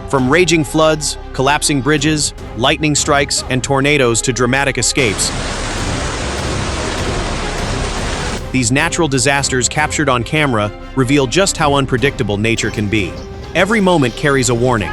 From raging floods, collapsing bridges, lightning strikes, and tornadoes to dramatic escapes, these natural disasters captured on camera reveal just how unpredictable nature can be. Every moment carries a warning.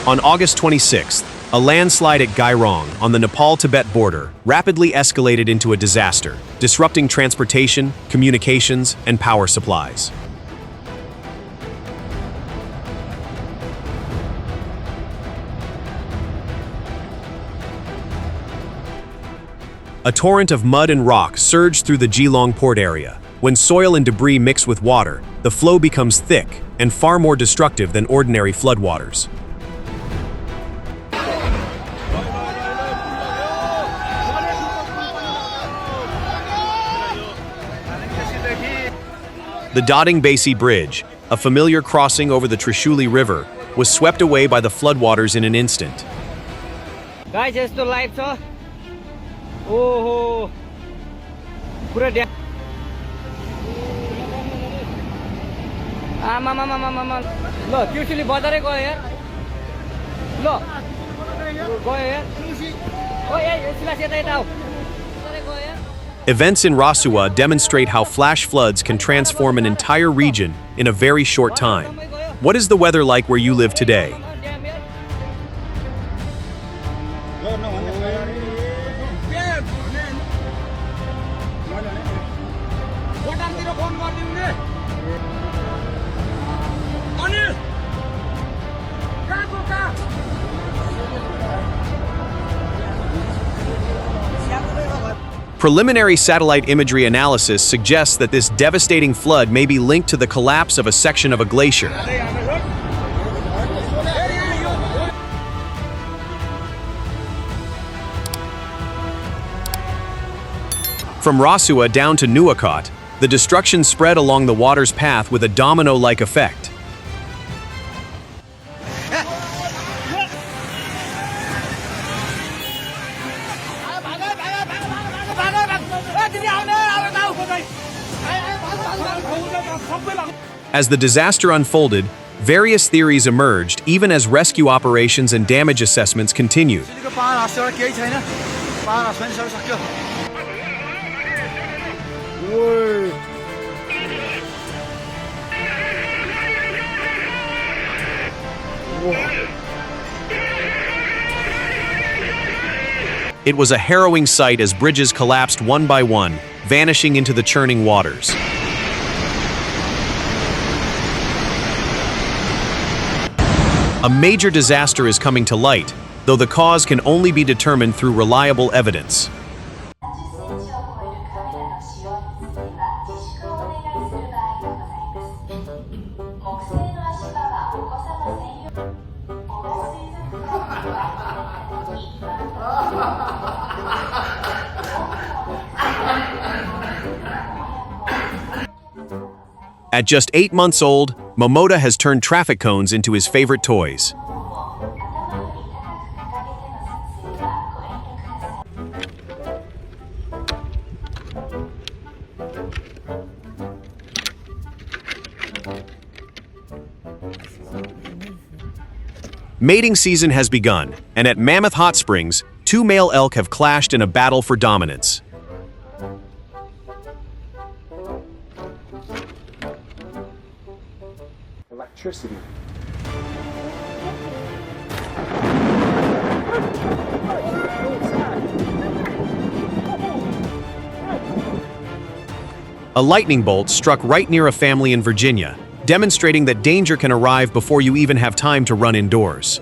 On August 26th, a landslide at Gairong on the Nepal Tibet border rapidly escalated into a disaster, disrupting transportation, communications, and power supplies. A torrent of mud and rock surged through the Geelong port area. When soil and debris mix with water, the flow becomes thick and far more destructive than ordinary floodwaters. The Doding Basi Bridge, a familiar crossing over the Trishuli River, was swept away by the floodwaters in an instant. Guys, it's the live, sir. Oh, pura dia. Mama. Look, Trishuli bazar go yaar. Look. Go yaar. Oh, yeah, sila seta itao. Go yaar. Events in Rasua demonstrate how flash floods can transform an entire region in a very short time. What is the weather like where you live today? Preliminary satellite imagery analysis suggests that this devastating flood may be linked to the collapse of a section of a glacier. From Rasua down to Nuwakot, the destruction spread along the water's path with a domino-like effect. As the disaster unfolded, various theories emerged, even as rescue operations and damage assessments continued. It was a harrowing sight as bridges collapsed one by one, vanishing into the churning waters. A major disaster is coming to light, though the cause can only be determined through reliable evidence. At just 8 months old, Momoda has turned traffic cones into his favorite toys. Mating season has begun, and at Mammoth Hot Springs, 2 male elk have clashed in a battle for dominance. Electricity. A lightning bolt struck right near a family in Virginia, demonstrating that danger can arrive before you even have time to run indoors.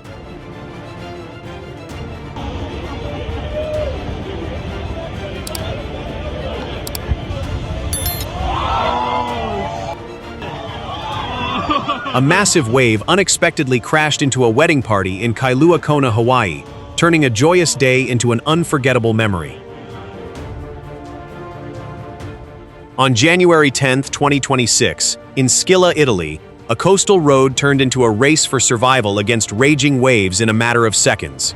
A massive wave unexpectedly crashed into a wedding party in Kailua Kona, Hawaii, turning a joyous day into an unforgettable memory. On January 10, 2026, in Scylla, Italy, a coastal road turned into a race for survival against raging waves in a matter of seconds.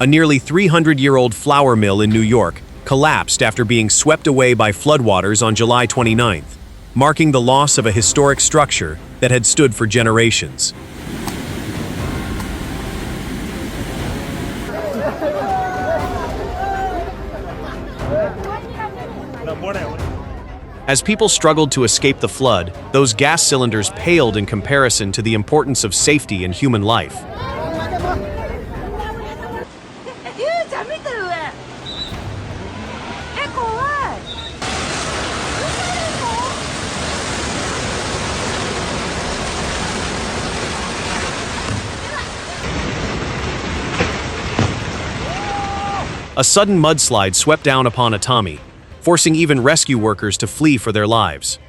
A nearly 300-year-old flour mill in New York collapsed after being swept away by floodwaters on July 29th, marking the loss of a historic structure that had stood for generations. As people struggled to escape the flood, those gas cylinders paled in comparison to the importance of safety and human life. A sudden mudslide swept down upon Atami, forcing even rescue workers to flee for their lives.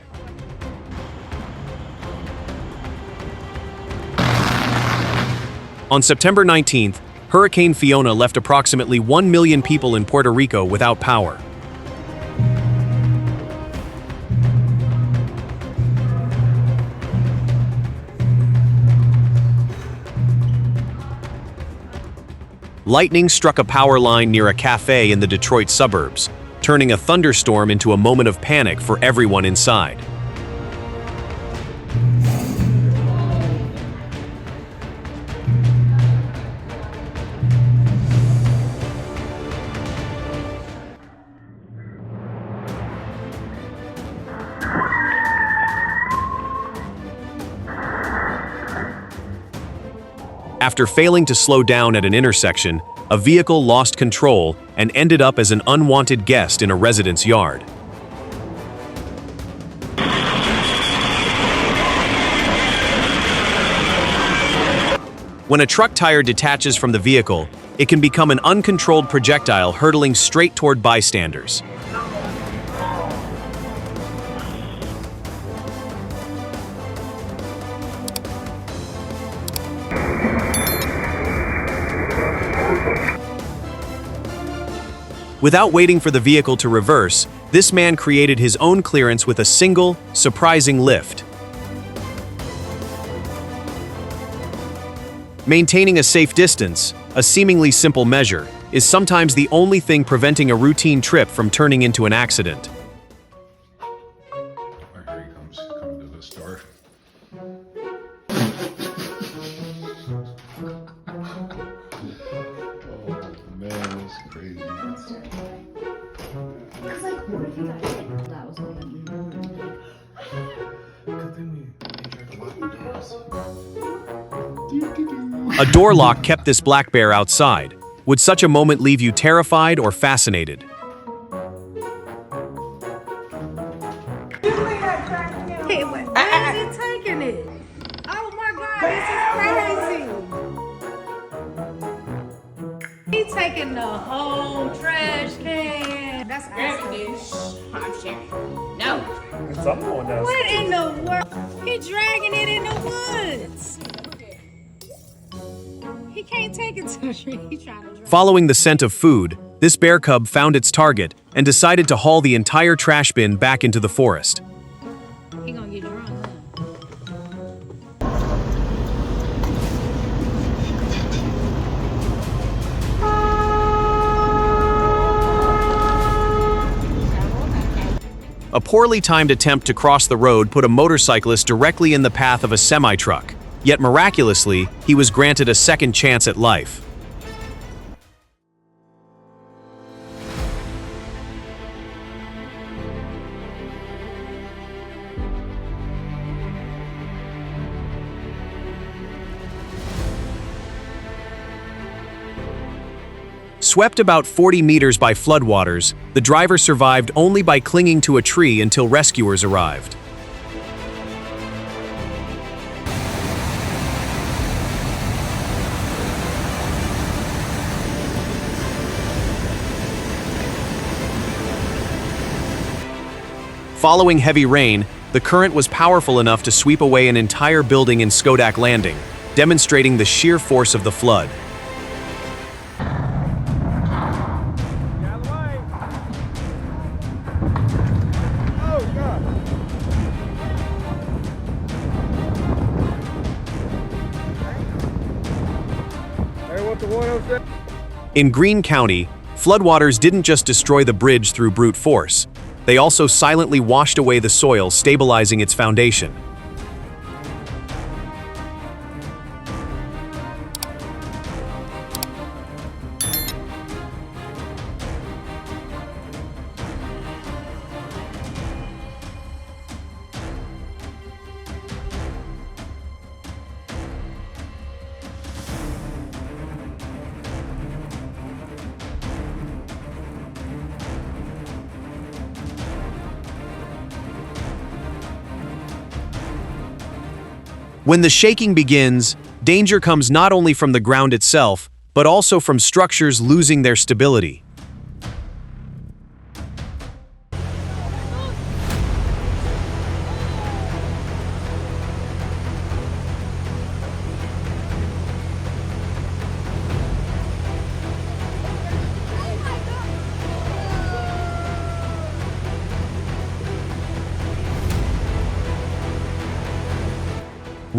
On September 19th, Hurricane Fiona left approximately 1 million people in Puerto Rico without power. Lightning struck a power line near a cafe in the Detroit suburbs, turning a thunderstorm into a moment of panic for everyone inside. After failing to slow down at an intersection, a vehicle lost control and ended up as an unwanted guest in a resident's yard. When a truck tire detaches from the vehicle, it can become an uncontrolled projectile hurtling straight toward bystanders. Without waiting for the vehicle to reverse, this man created his own clearance with a single, surprising lift. Maintaining a safe distance, a seemingly simple measure, is sometimes the only thing preventing a routine trip from turning into an accident. Here he comes, coming to the store. Oh man, that's crazy. Cause like, what if you got hit? That was all that you know. Good thing we tried to lock the doors. A door lock kept this black bear outside. Would such a moment leave you terrified or fascinated? Hey, where is he taking it? Oh my God, this is crazy. He taking the whole trash can. That's awesome. I'm sharing. No. I'm going down. What in the world? He dragging it in the woods. He can't take it to the tree. He's trying to drag. Following the scent of food, this bear cub found its target and decided to haul the entire trash bin back into the forest. He gonna get drunk. A poorly timed attempt to cross the road put a motorcyclist directly in the path of a semi-truck. Yet miraculously, he was granted a second chance at life. Swept about 40 meters by floodwaters, the driver survived only by clinging to a tree until rescuers arrived. Following heavy rain, the current was powerful enough to sweep away an entire building in Skodak Landing, demonstrating the sheer force of the flood. In Greene County, floodwaters didn't just destroy the bridge through brute force. They also silently washed away the soil, stabilizing its foundation. When the shaking begins, danger comes not only from the ground itself, but also from structures losing their stability.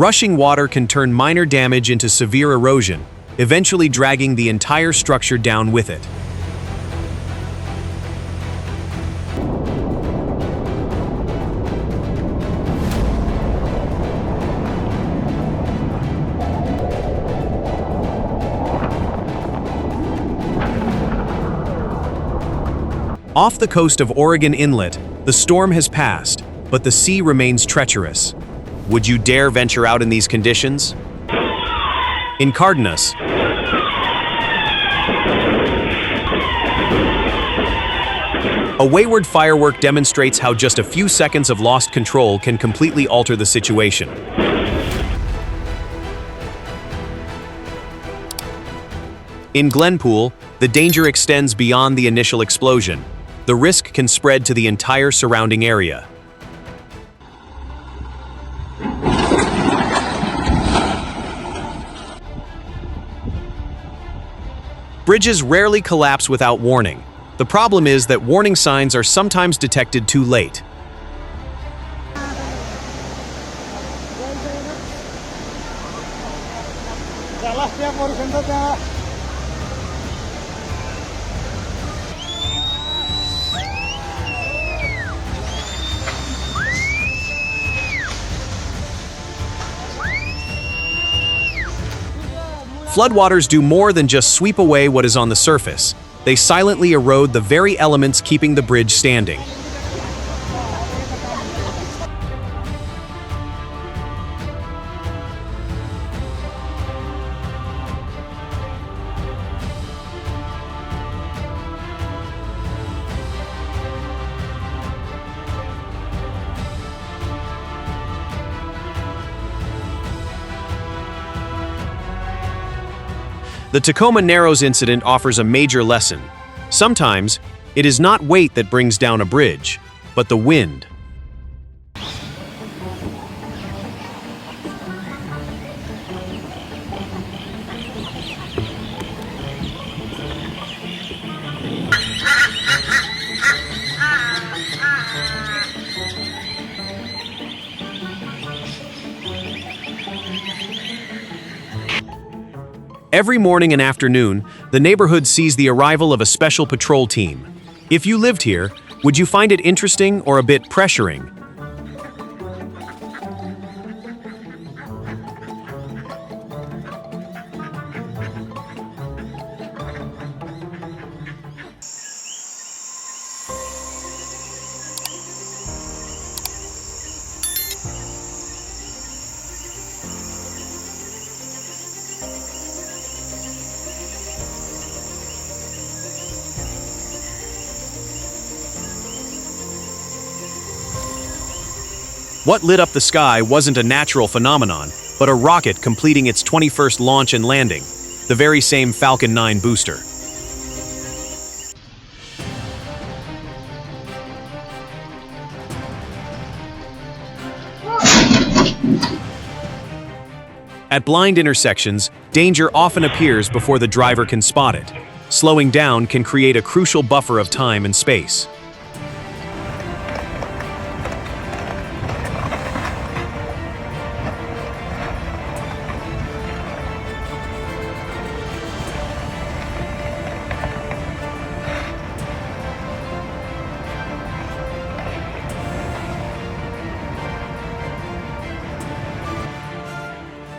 Rushing water can turn minor damage into severe erosion, eventually dragging the entire structure down with it. Off the coast of Oregon Inlet, the storm has passed, but the sea remains treacherous. Would you dare venture out in these conditions? In Cardenas, a wayward firework demonstrates how just a few seconds of lost control can completely alter the situation. In Glenpool, the danger extends beyond the initial explosion. The risk can spread to the entire surrounding area. Bridges rarely collapse without warning. The problem is that warning signs are sometimes detected too late. Floodwaters do more than just sweep away what is on the surface. They silently erode the very elements keeping the bridge standing. The Tacoma Narrows incident offers a major lesson. Sometimes, it is not weight that brings down a bridge, but the wind. Every morning and afternoon, the neighborhood sees the arrival of a special patrol team. If you lived here, would you find it interesting or a bit pressuring? What lit up the sky wasn't a natural phenomenon, but a rocket completing its 21st launch and landing, the very same Falcon 9 booster. At blind intersections, danger often appears before the driver can spot it. Slowing down can create a crucial buffer of time and space.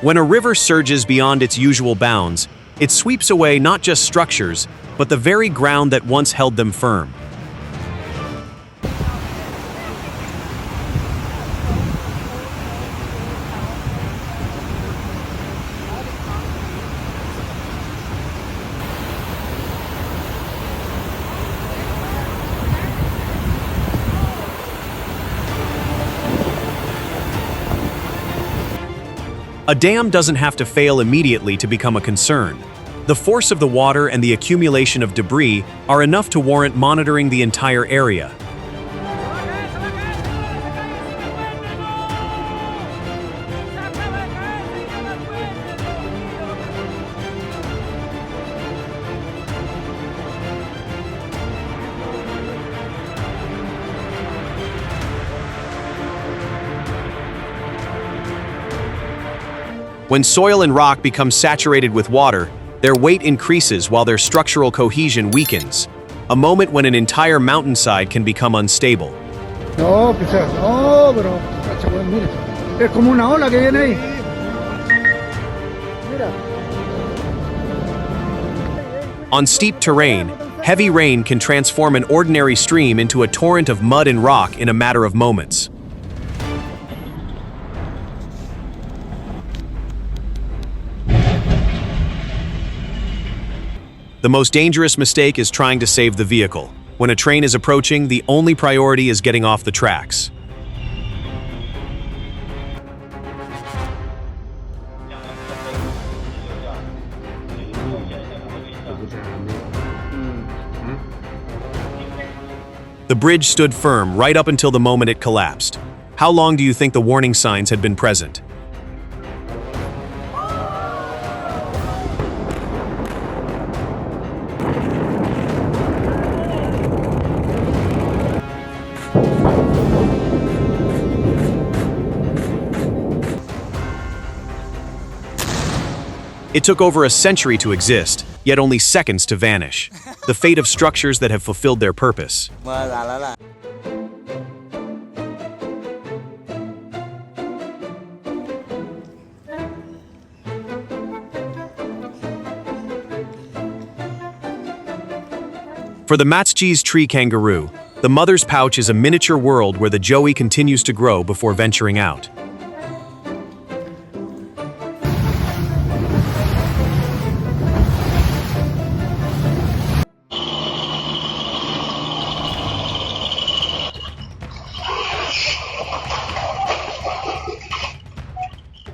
When a river surges beyond its usual bounds, it sweeps away not just structures, but the very ground that once held them firm. A dam doesn't have to fail immediately to become a concern. The force of the water and the accumulation of debris are enough to warrant monitoring the entire area. When soil and rock become saturated with water, their weight increases while their structural cohesion weakens, a moment when an entire mountainside can become unstable. No, pero mira, es como una ola que viene ahí. Mira. On steep terrain, heavy rain can transform an ordinary stream into a torrent of mud and rock in a matter of moments. The most dangerous mistake is trying to save the vehicle. When a train is approaching, the only priority is getting off the tracks. The bridge stood firm right up until the moment it collapsed. How long do you think the warning signs had been present? It took over a century to exist, yet only seconds to vanish. The fate of structures that have fulfilled their purpose. For the Matschie's tree kangaroo, the mother's pouch is a miniature world where the joey continues to grow before venturing out.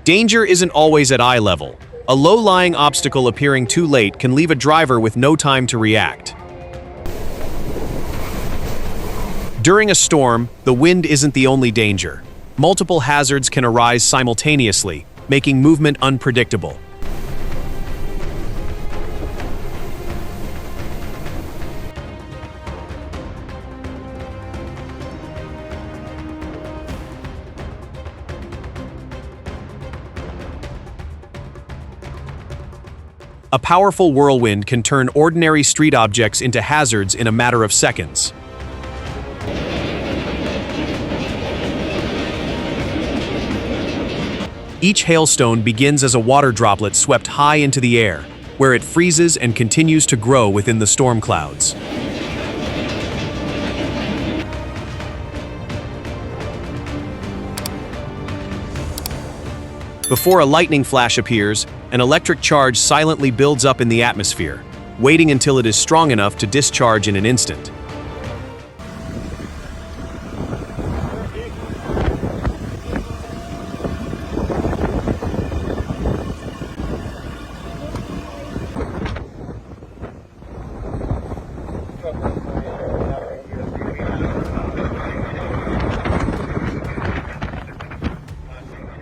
Danger isn't always at eye level. A low-lying obstacle appearing too late can leave a driver with no time to react. During a storm, the wind isn't the only danger. Multiple hazards can arise simultaneously, making movement unpredictable. A powerful whirlwind can turn ordinary street objects into hazards in a matter of seconds. Each hailstone begins as a water droplet swept high into the air, where it freezes and continues to grow within the storm clouds. Before a lightning flash appears, an electric charge silently builds up in the atmosphere, waiting until it is strong enough to discharge in an instant.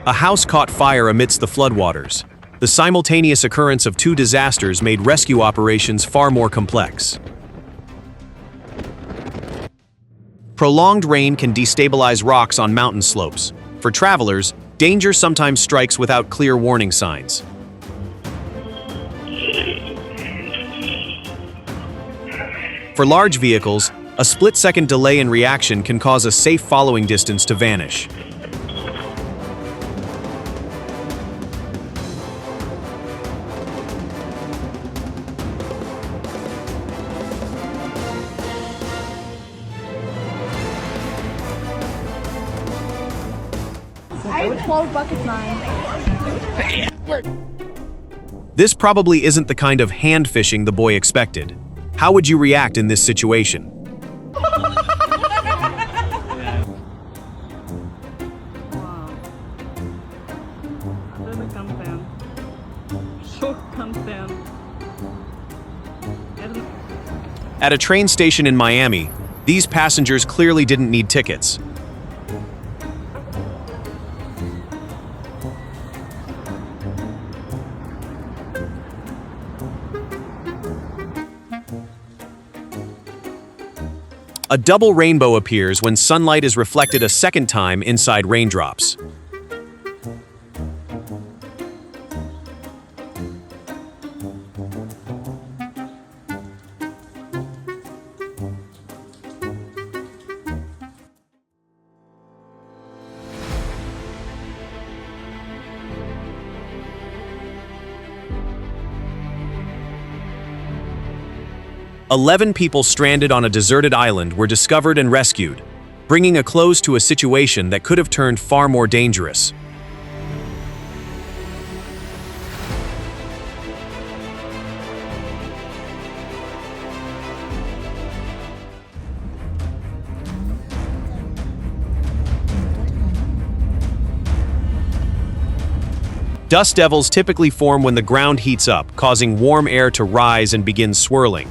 A house caught fire amidst the floodwaters. The simultaneous occurrence of two disasters made rescue operations far more complex. Prolonged rain can destabilize rocks on mountain slopes. For travelers, danger sometimes strikes without clear warning signs. For large vehicles, a split-second delay in reaction can cause a safe following distance to vanish. I have 12 buckets on. This probably isn't the kind of hand fishing the boy expected. How would you react in this situation? At a train station in Miami, these passengers clearly didn't need tickets. A double rainbow appears when sunlight is reflected a second time inside raindrops. "11 people stranded on a deserted island were discovered and rescued, bringing a close to a situation that could have turned far more dangerous." Dust devils typically form when the ground heats up, causing warm air to rise and begin swirling.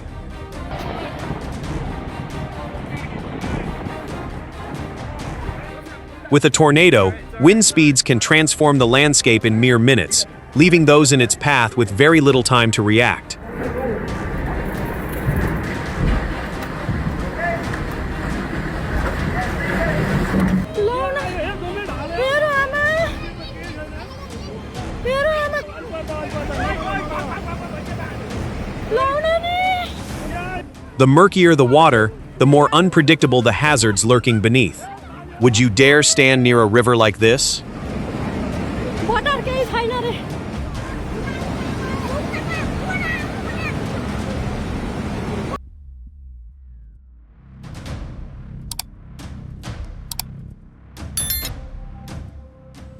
With a tornado, wind speeds can transform the landscape in mere minutes, leaving those in its path with very little time to react. The murkier the water, the more unpredictable the hazards lurking beneath. Would you dare stand near a river like this?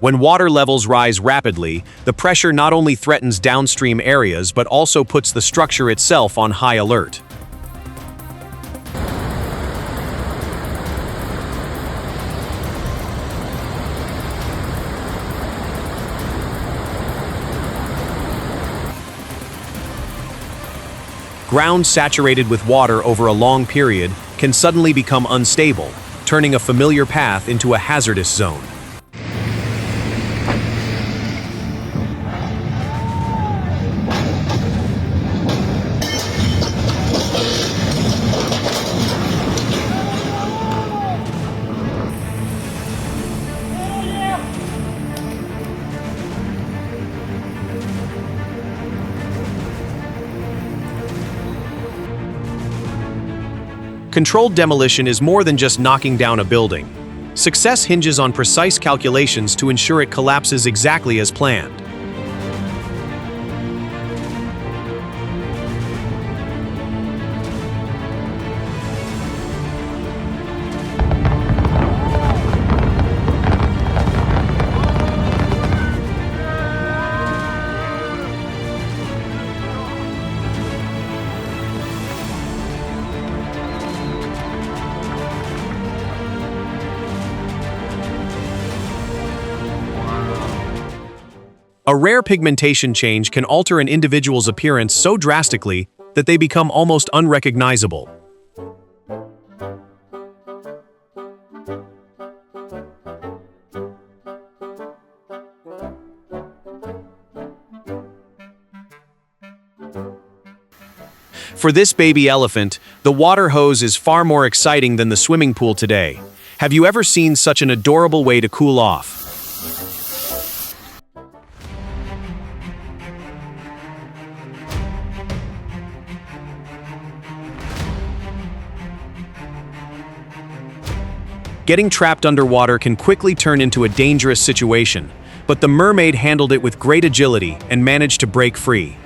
When water levels rise rapidly, the pressure not only threatens downstream areas but also puts the structure itself on high alert. Ground saturated with water over a long period can suddenly become unstable, turning a familiar path into a hazardous zone. Controlled demolition is more than just knocking down a building. Success hinges on precise calculations to ensure it collapses exactly as planned. A rare pigmentation change can alter an individual's appearance so drastically that they become almost unrecognizable. For this baby elephant, the water hose is far more exciting than the swimming pool today. Have you ever seen such an adorable way to cool off? Getting trapped underwater can quickly turn into a dangerous situation, but the mermaid handled it with great agility and managed to break free.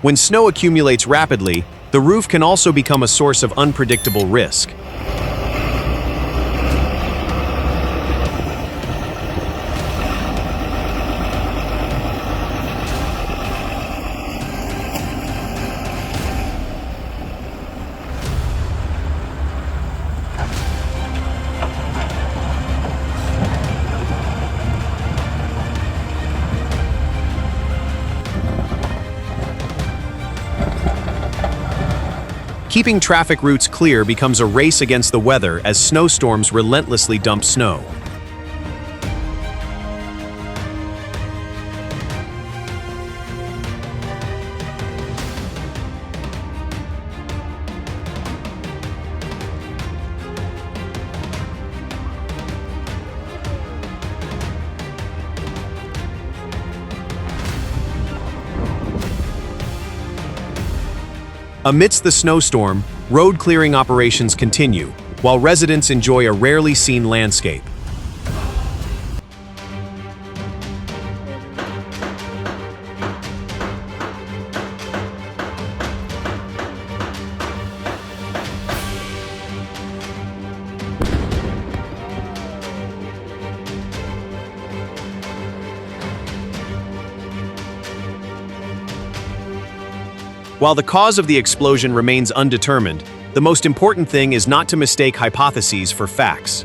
When snow accumulates rapidly, the roof can also become a source of unpredictable risk. Keeping traffic routes clear becomes a race against the weather as snowstorms relentlessly dump snow. Amidst the snowstorm, road clearing operations continue, while residents enjoy a rarely seen landscape. While the cause of the explosion remains undetermined, the most important thing is not to mistake hypotheses for facts.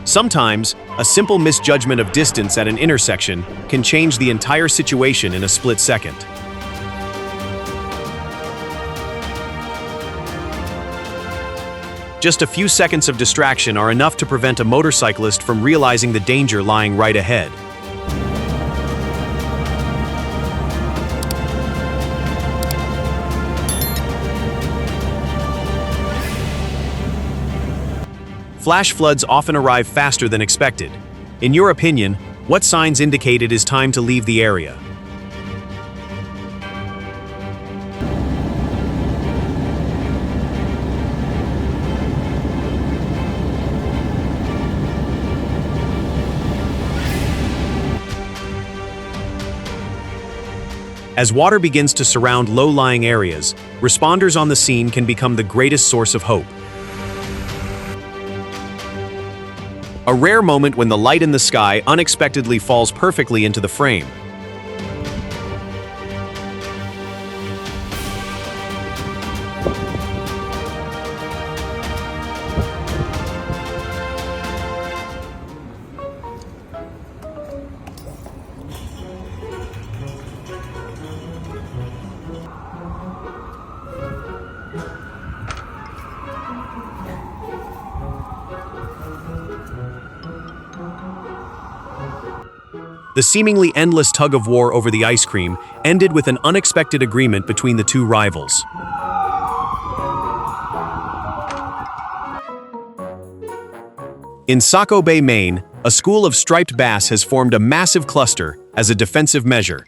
Sometimes, a simple misjudgment of distance at an intersection can change the entire situation in a split second. Just a few seconds of distraction are enough to prevent a motorcyclist from realizing the danger lying right ahead. Flash floods often arrive faster than expected. In your opinion, what signs indicate it is time to leave the area? As water begins to surround low-lying areas, responders on the scene can become the greatest source of hope. A rare moment when the light in the sky unexpectedly falls perfectly into the frame. The seemingly endless tug-of-war over the ice cream ended with an unexpected agreement between the two rivals. In Saco Bay, Maine, a school of striped bass has formed a massive cluster as a defensive measure,